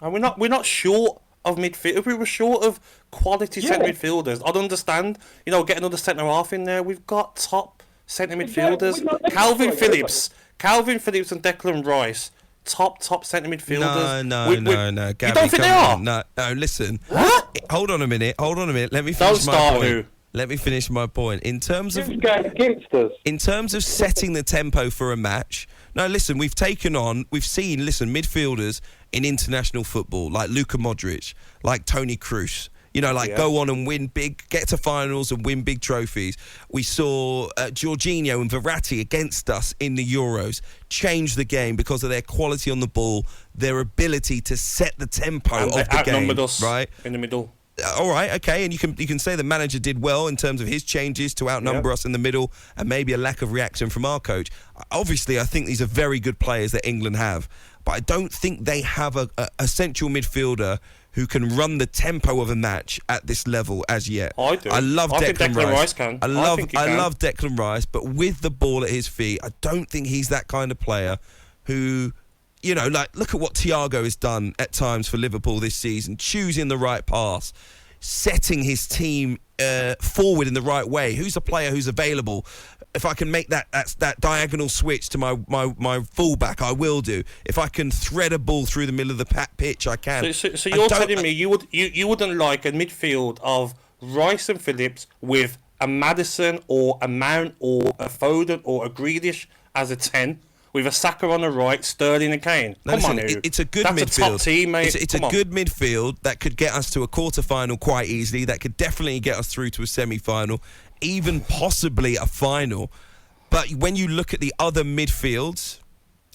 And we're not short of midfield. If we were short of quality centre midfielders, I'd understand. Get another centre half in there. We've got top centre midfielders. Calvin Phillips and Declan Rice. Top centre midfielders. No. Gabby, you don't think they are? No, listen. What? Hold on a minute. Let me Don't finish my start point. who? Let me finish my point. In terms of going against us. In terms of setting the tempo for a match, no, listen, we've seen midfielders in international football, like Luka Modric, like Toni Kroos, go on and win big, get to finals and win big trophies. We saw Jorginho and Verratti against us in the Euros change the game because of their quality on the ball, their ability to set the tempo And of they the game, outnumbered us right? in the middle. All right, okay, and you can say the manager did well in terms of his changes to outnumber us in the middle, and maybe a lack of reaction from our coach. Obviously, I think these are very good players that England have, but I don't think they have a central midfielder who can run the tempo of a match at this level as yet. I do. I love I think Declan Rice. Can. I love Declan Rice, but with the ball at his feet, I don't think he's that kind of player who. Look at what Thiago has done at times for Liverpool this season, choosing the right pass, setting his team forward in the right way. Who's a player who's available? If I can make that diagonal switch to my fullback, I will do. If I can thread a ball through the middle of the pitch, I can. So you're telling me you wouldn't like a midfield of Rice and Phillips with a Maddison or a Mount or a Foden or a Grealish as a 10? With a Saka on the right, Sterling and Kane. It's a good midfield. That's a top team, mate. It's a good midfield that could get us to a quarter-final quite easily, that could definitely get us through to a semi-final, even possibly a final. But when you look at the other midfields,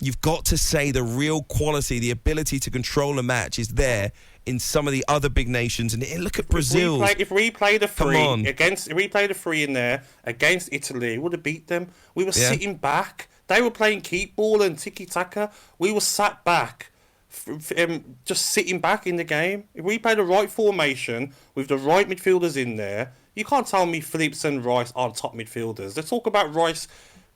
you've got to say the real quality, the ability to control a match is there in some of the other big nations. And look at Brazil. If we played a free in there against Italy, we would have beat them. We were sitting back. They were playing keep ball and tiki-taka. We were sat back, just sitting back in the game. If we played the right formation with the right midfielders in there, you can't tell me Phillips and Rice aren't top midfielders. Let's talk about Rice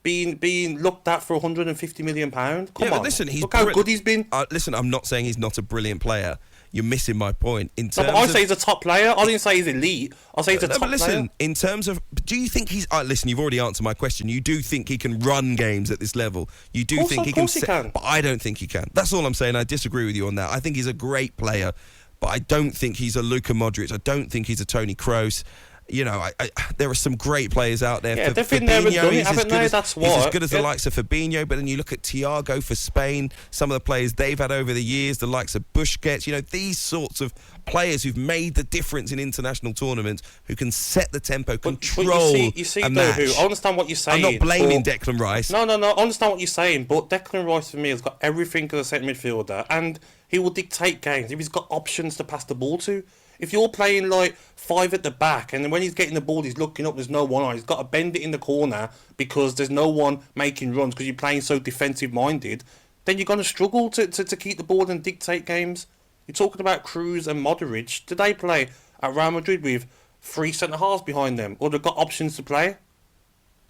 being looked at for £150 million. Come on, but listen, look how good he's been. Listen, I'm not saying he's not a brilliant player. You're missing my point. I say he's a top player. I didn't say he's elite. I say he's a top player. In terms of, do you think he's? Listen, you've already answered my question. You do think he can run games at this level? You do think he can? But I don't think he can. That's all I'm saying. I disagree with you on that. I think he's a great player, but I don't think he's a Luka Modric. I don't think he's a Toni Kroos. There are some great players out there. Yeah, they've been there and done it, haven't they? That's what. He's as good as the likes of Fabinho, but then you look at Thiago for Spain, some of the players they've had over the years, the likes of Busquets, these sorts of players who've made the difference in international tournaments, who can set the tempo, control you see a match. I understand what you're saying. I'm not blaming Declan Rice. No, I understand what you're saying, but Declan Rice for me has got everything as a centre midfielder, and he will dictate games if he's got options to pass the ball to. If you're playing like 5 at the back and then when he's getting the ball, he's looking up, there's no one on. He's got to bend it in the corner because there's no one making runs because you're playing so defensive-minded, then you're going to struggle to keep the ball and dictate games. You're talking about Kroos and Modric. Do they play at Real Madrid with 3 centre-halves behind them? Or they've got options to play?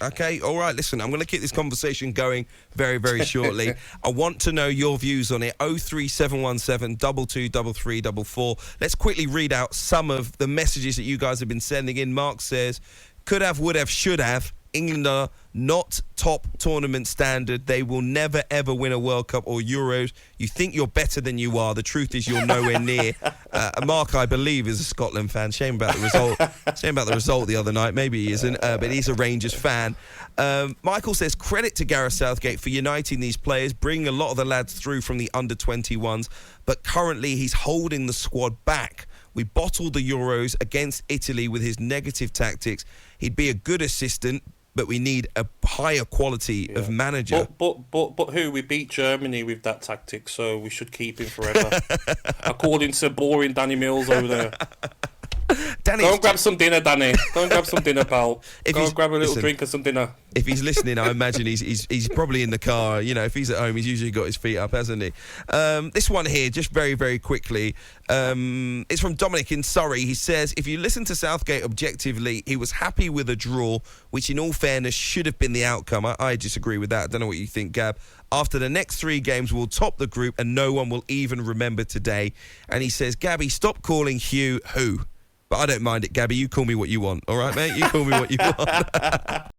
Okay, all right, listen, I'm going to keep this conversation going very, very shortly. I want to know your views on it. 03717 223344. Let's quickly read out some of the messages that you guys have been sending in. Mark says, could have, would have, should have. England are not top tournament standard. They will never, ever win a World Cup or Euros. You think you're better than you are. The truth is you're nowhere near. Mark, I believe, is a Scotland fan. Shame about the result the other night. Maybe he isn't, but he's a Rangers fan. Michael says, credit to Gareth Southgate for uniting these players, bringing a lot of the lads through from the under-21s, but currently he's holding the squad back. We bottled the Euros against Italy with his negative tactics. He'd be a good assistant, but we need a higher quality of manager. But who? We beat Germany with that tactic, so we should keep him forever. According to boring Danny Mills over there. Danny, Go and grab some dinner, Danny. Go and grab some dinner, pal. Go and grab a little listen, drink and some dinner. if he's listening, I imagine he's probably in the car. You know, if he's at home, he's usually got his feet up, hasn't he? This one here, just very, very quickly. It's from Dominic in Surrey. He says, if you listen to Southgate objectively, he was happy with a draw, which in all fairness should have been the outcome. I disagree with that. I don't know what you think, Gab. After the next 3 games, we'll top the group and no one will even remember today. And he says, Gabby, stop calling Hugh who. But I don't mind it, Gabby. You call me what you want, all right, mate? You call me what you want.